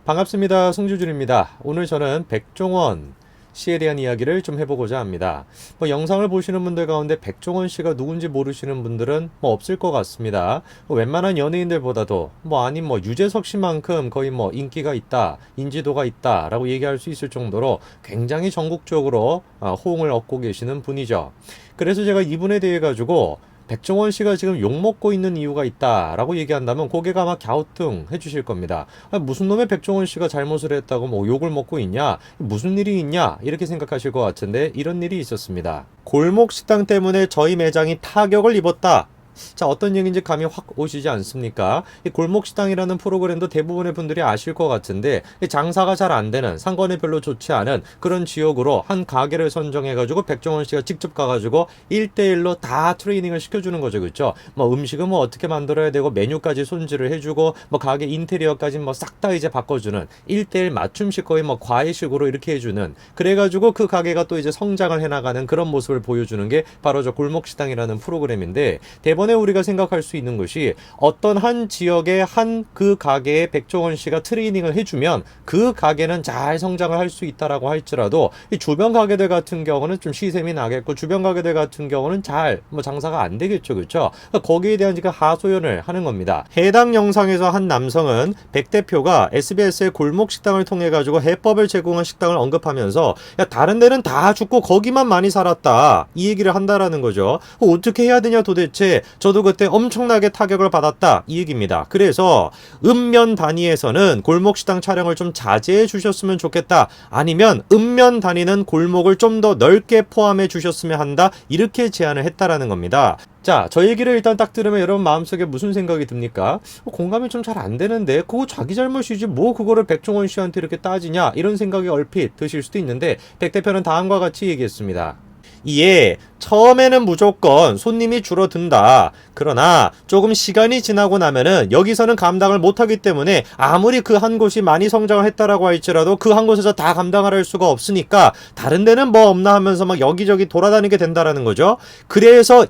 반갑습니다. 송주준입니다. 오늘 저는 백종원 씨에 대한 이야기를 좀 해보고자 합니다. 영상을 보시는 분들 가운데 백종원 씨가 누군지 모르시는 분들은 없을 것 같습니다. 웬만한 연예인들보다도 아닌 유재석 씨만큼 거의 인기가 있다, 인지도가 있다 라고 얘기할 수 있을 정도로 굉장히 전국적으로 호응을 얻고 계시는 분이죠. 그래서 제가 이분에 대해 가지고 백종원 씨가 지금 욕먹고 있는 이유가 있다라고 얘기한다면 고개가 아마 갸우뚱 해주실 겁니다. 무슨 놈의 백종원 씨가 잘못을 했다고 욕을 먹고 있냐? 무슨 일이 있냐? 이렇게 생각하실 것 같은데 이런 일이 있었습니다. 골목 식당 때문에 저희 매장이 타격을 입었다. 자, 어떤 얘기인지 감이 확 오시지 않습니까? 이 골목식당이라는 프로그램도 대부분의 분들이 아실 것 같은데 장사가 잘 안 되는, 상권이 별로 좋지 않은 그런 지역으로 한 가게를 선정해가지고 백종원 씨가 직접 가가지고 1대1로 다 트레이닝을 시켜주는 거죠. 그렇죠? 음식은 어떻게 만들어야 되고 메뉴까지 손질을 해주고 가게 인테리어까지 싹 다 이제 바꿔주는 1대1 맞춤식 거의 과외식으로 이렇게 해주는, 그래가지고 그 가게가 또 이제 성장을 해나가는 그런 모습을 보여주는 게 바로 저 골목식당이라는 프로그램인데, 대번에 우리가 생각할 수 있는 것이 어떤 한 지역의 한 그 가게에 백종원 씨가 트레이닝을 해주면 그 가게는 잘 성장을 할 수 있다라고 할지라도 이 주변 가게들 같은 경우는 좀 시샘이 나겠고, 주변 가게들 같은 경우는 잘 장사가 안 되겠죠. 그렇죠? 거기에 대한 지금 하소연을 하는 겁니다. 해당 영상에서 한 남성은 백 대표가 SBS의 골목식당을 통해 가지고 해법을 제공한 식당을 언급하면서 야, 다른 데는 다 죽고 거기만 많이 살았다, 이 얘기를 한다라는 거죠. 어떻게 해야 되냐 도대체, 저도 그때 엄청나게 타격을 받았다, 이 얘기입니다. 그래서 읍면 단위에서는 골목식당 촬영을 좀 자제해 주셨으면 좋겠다, 아니면 읍면 단위는 골목을 좀 더 넓게 포함해 주셨으면 한다, 이렇게 제안을 했다라는 겁니다. 자, 저 얘기를 일단 딱 들으면 여러분 마음속에 무슨 생각이 듭니까? 공감이 좀 잘 안 되는데 그거 자기 잘못이지 그거를 백종원 씨한테 이렇게 따지냐, 이런 생각이 얼핏 드실 수도 있는데, 백 대표는 다음과 같이 얘기했습니다. 이에 처음에는 무조건 손님이 줄어든다. 그러나 조금 시간이 지나고 나면은 여기서는 감당을 못하기 때문에 아무리 그 한 곳이 많이 성장을 했다라고 할지라도 그 한 곳에서 다 감당을 할 수가 없으니까 다른 데는 없나 하면서 여기저기 돌아다니게 된다라는 거죠. 그래서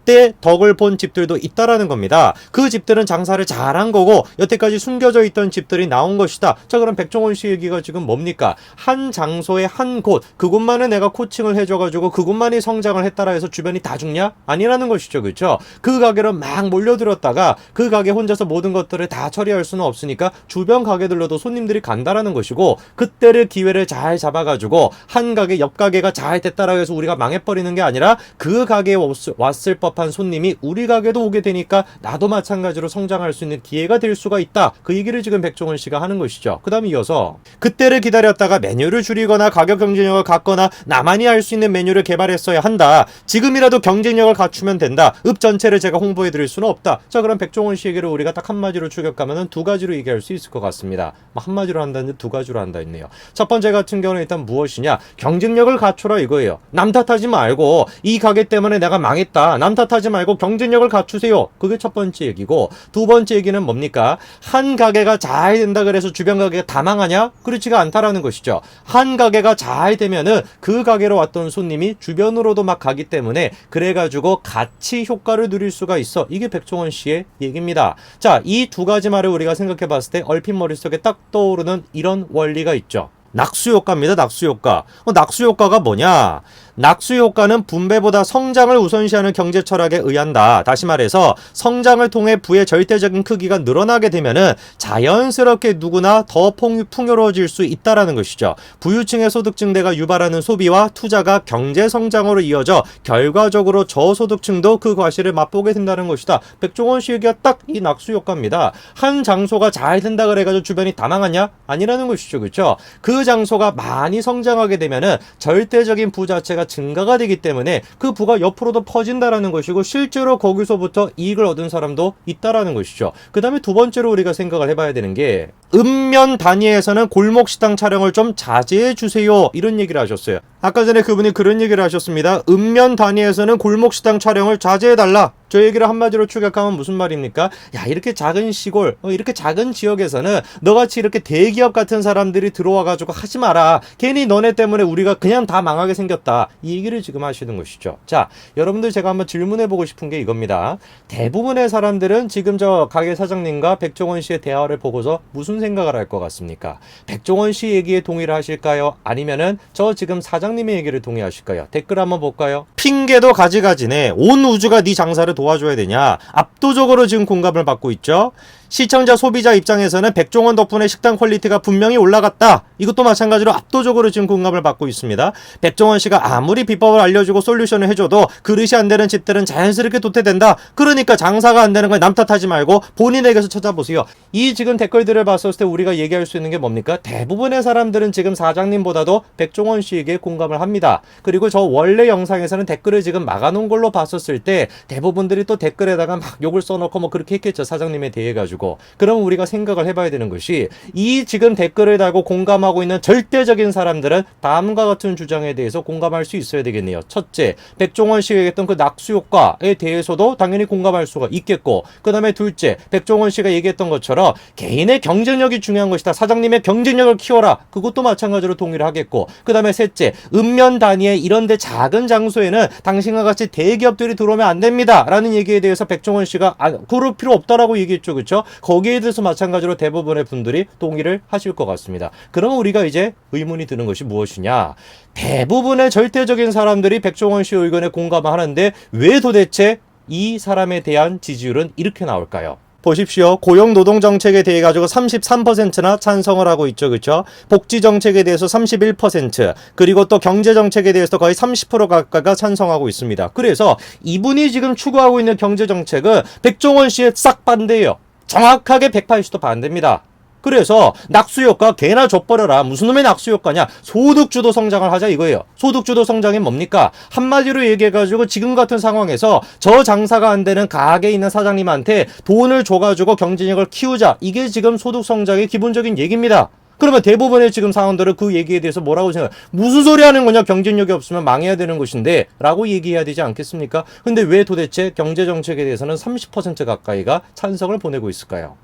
때 덕을 본 집들도 있다라는 겁니다. 그 집들은 장사를 잘한 거고 여태까지 숨겨져 있던 집들이 나온 것이다. 자, 그럼 백종원 씨 얘기가 지금 뭡니까? 한 장소에 한 곳, 그곳만은 내가 코칭을 해줘가지고 그곳만이 성장을 했다라 해서 주변이 다 죽냐? 아니라는 것이죠. 그렇죠? 그 가게로 막 몰려들었다가 그 가게 혼자서 모든 것들을 다 처리할 수는 없으니까 주변 가게들로도 손님들이 간다라는 것이고, 그때를 기회를 잘 잡아가지고 한 가게, 옆 가게가 잘 됐다라 해서 우리가 망해버리는 게 아니라 그 가게에 왔을 법한 손님이 우리 가게도 오게 되니까 나도 마찬가지로 성장할 수 있는 기회가 될 수가 있다, 그 얘기를 지금 백종원 씨가 하는 것이죠. 그 다음에 이어서 그때를 기다렸다가 메뉴를 줄이거나 가격 경쟁력을 갖거나 나만이 할 수 있는 메뉴를 개발했어야 한다. 지금이라도 경쟁력을 갖추면 된다. 읍 전체를 제가 홍보해 드릴 수는 없다. 자, 그럼 백종원 씨 얘기를 우리가 딱 한마디로 추격하면 두 가지로 얘기할 수 있을 것 같습니다. 한마디로 한다는데 두 가지로 한다 했네요. 첫 번째 같은 경우는 일단 무엇이냐, 경쟁력을 갖추라 이거예요. 남 탓하지 말고 이 가게 때문에 내가 망했다, 남 탓하지 말고 경쟁력을 갖추세요. 그게 첫 번째 얘기고, 두 번째 얘기는 뭡니까? 한 가게가 잘 된다 그래서 주변 가게가 다 망하냐? 그렇지가 않다라는 것이죠. 한 가게가 잘 되면은 그 가게로 왔던 손님이 주변으로도 막 가기 때문에 그래가지고 같이 효과를 누릴 수가 있어. 이게 백종원 씨의 얘기입니다. 자, 이 두 가지 말을 우리가 생각해 봤을 때 얼핏 머릿속에 딱 떠오르는 이런 원리가 있죠. 낙수효과입니다. 낙수효과. 낙수효과가 뭐냐? 낙수효과는 분배보다 성장을 우선시하는 경제 철학에 의한다. 다시 말해서 성장을 통해 부의 절대적인 크기가 늘어나게 되면은 자연스럽게 누구나 더 풍요로워질 수 있다라는 것이죠. 부유층의 소득 증대가 유발하는 소비와 투자가 경제 성장으로 이어져 결과적으로 저소득층도 그 과실을 맛보게 된다는 것이다. 백종원 씨 얘기가 딱 이 낙수효과입니다. 한 장소가 잘 된다 그래가지고 주변이 다 망하냐? 아니라는 것이죠. 그렇죠? 그 장소가 많이 성장하게 되면은 절대적인 부 자체가 증가가 되기 때문에 그 부가 옆으로도 퍼진다라는 것이고, 실제로 거기서부터 이익을 얻은 사람도 있다라는 것이죠. 그 다음에 두 번째로 우리가 생각을 해봐야 되는 게, 읍면 단위에서는 골목식당 촬영을 좀 자제해 주세요, 이런 얘기를 하셨어요. 아까 전에 그분이 그런 얘기를 하셨습니다. 읍면 단위에서는 골목식당 촬영을 자제해달라. 저 얘기를 한마디로 축약하면 무슨 말입니까? 야, 이렇게 작은 시골, 이렇게 작은 지역에서는 너같이 이렇게 대기업 같은 사람들이 들어와가지고 하지 마라. 괜히 너네 때문에 우리가 그냥 다 망하게 생겼다. 이 얘기를 지금 하시는 것이죠. 자, 여러분들 제가 한번 질문해보고 싶은 게 이겁니다. 대부분의 사람들은 지금 저 가게 사장님과 백종원 씨의 대화를 보고서 무슨 생각을 할 것 같습니까? 백종원 씨 얘기에 동의를 하실까요? 아니면은 저 지금 사장님의 얘기를 동의하실까요? 댓글 한번 볼까요? 핑계도 가지가지네. 온 우주가 네 장사를 도와줘야 되냐? 압도적으로 지금 공감을 받고 있죠. 시청자 소비자 입장에서는 백종원 덕분에 식당 퀄리티가 분명히 올라갔다. 이것도 마찬가지로 압도적으로 지금 공감을 받고 있습니다. 백종원 씨가 아무리 비법을 알려주고 솔루션을 해줘도 그릇이 안 되는 집들은 자연스럽게 도태된다. 그러니까 장사가 안 되는 걸 남 탓하지 말고 본인에게서 찾아보세요. 이 지금 댓글들을 봤을 때 우리가 얘기할 수 있는 게 뭡니까? 대부분의 사람들은 지금 사장님보다도 백종원 씨에게 공감을 합니다. 그리고 저 원래 영상에서는 댓글을 지금 막아놓은 걸로 봤었을 때 대부분들이 또 댓글에다가 막 욕을 써놓고 뭐 그렇게 했겠죠. 사장님에 대해 가지고. 그러면 우리가 생각을 해봐야 되는 것이 이 지금 댓글을 달고 공감하고 있는 절대적인 사람들은 다음과 같은 주장에 대해서 공감할 수 있어야 되겠네요. 첫째, 백종원 씨가 얘기했던 그 낙수 효과에 대해서도 당연히 공감할 수가 있겠고, 그 다음에 둘째, 백종원 씨가 얘기했던 것처럼 개인의 경쟁력이 중요한 것이다. 사장님의 경쟁력을 키워라. 그것도 마찬가지로 동의를 하겠고, 그 다음에 셋째, 읍면 단위의 이런데 작은 장소에는 당신과 같이 대기업들이 들어오면 안 됩니다. 라는 얘기에 대해서 백종원 씨가 그럴 필요 없다라고 얘기했죠. 그렇죠? 거기에 대해서 마찬가지로 대부분의 분들이 동의를 하실 것 같습니다. 그러면 우리가 이제 의문이 드는 것이 무엇이냐? 대부분의 절대적인 사람들이 백종원 씨 의견에 공감하는데 왜 도대체 이 사람에 대한 지지율은 이렇게 나올까요? 보십시오. 고용노동정책에 대해 가지고 33%나 찬성을 하고 있죠. 그렇죠? 복지정책에 대해서 31%, 그리고 또 경제정책에 대해서 거의 30% 가까이가 찬성하고 있습니다. 그래서 이분이 지금 추구하고 있는 경제정책은 백종원 씨의 싹 반대예요. 정확하게 180도 반대입니다. 그래서 낙수효과 개나 줘버려라. 무슨 놈의 낙수효과냐? 소득주도 성장을 하자 이거예요. 소득주도 성장이 뭡니까? 한마디로 얘기해가지고 지금 같은 상황에서 저 장사가 안 되는 가게에 있는 사장님한테 돈을 줘가지고 경쟁력을 키우자. 이게 지금 소득 성장의 기본적인 얘기입니다. 그러면 대부분의 지금 사원들은 그 얘기에 대해서 뭐라고 생각해요? 무슨 소리 하는 거냐? 경쟁력이 없으면 망해야 되는 것인데 라고 얘기해야 되지 않겠습니까? 근데 왜 도대체 경제정책에 대해서는 30% 가까이가 찬성을 보내고 있을까요?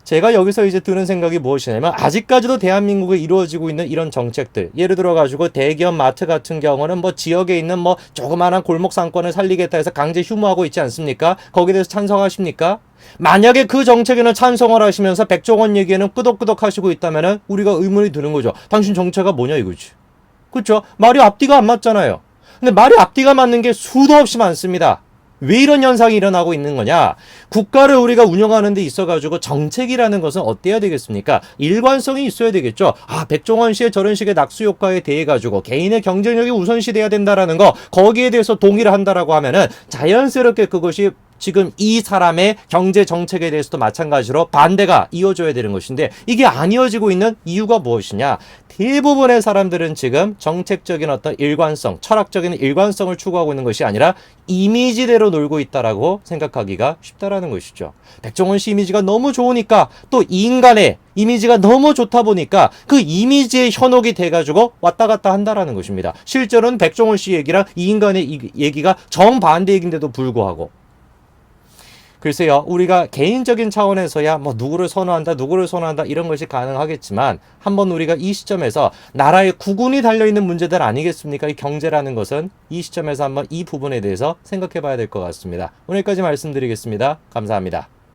제가 여기서 이제 드는 생각이 무엇이냐면 아직까지도 대한민국에 이루어지고 있는 이런 정책들, 예를 들어 가지고 대기업 마트 같은 경우는 뭐 지역에 있는 뭐 조그마한 골목 상권을 살리겠다 해서 강제 휴무하고 있지 않습니까? 거기에 대해서 찬성하십니까? 만약에 그 정책에는 찬성을 하시면서 백종원 얘기에는 끄덕끄덕 하시고 있다면은 우리가 의문이 드는 거죠. 당신 정체가 뭐냐 이거지. 그렇죠? 말이 앞뒤가 안 맞잖아요. 근데 말이 앞뒤가 맞는 게 수도 없이 많습니다. 왜 이런 현상이 일어나고 있는 거냐? 국가를 우리가 운영하는 데 있어가지고 정책이라는 것은 어때야 되겠습니까? 일관성이 있어야 되겠죠. 백종원 씨의 저런 식의 낙수 효과에 대해 가지고 개인의 경쟁력이 우선시돼야 된다라는 거, 거기에 대해서 동의를 한다라고 하면은 자연스럽게 그것이 지금 이 사람의 경제 정책에 대해서도 마찬가지로 반대가 이어져야 되는 것인데 이게 안 이어지고 있는 이유가 무엇이냐? 대부분의 사람들은 지금 정책적인 어떤 일관성, 철학적인 일관성을 추구하고 있는 것이 아니라 이미지대로 놀고 있다라고 생각하기가 쉽다라는 것이죠. 백종원 씨 이미지가 너무 좋으니까 또 이 인간의 이미지가 너무 좋다 보니까 그 이미지에 현혹이 돼가지고 왔다 갔다 한다라는 것입니다. 실제로는 백종원 씨 얘기랑 이 인간의 얘기가 정반대 얘기인데도 불구하고 글쎄요, 우리가 개인적인 차원에서야 뭐 누구를 선호한다 이런 것이 가능하겠지만 한번 우리가 이 시점에서 나라의 국운이 달려있는 문제들 아니겠습니까? 이 경제라는 것은 이 시점에서 한번 이 부분에 대해서 생각해 봐야 될 것 같습니다. 오늘까지 말씀드리겠습니다. 감사합니다.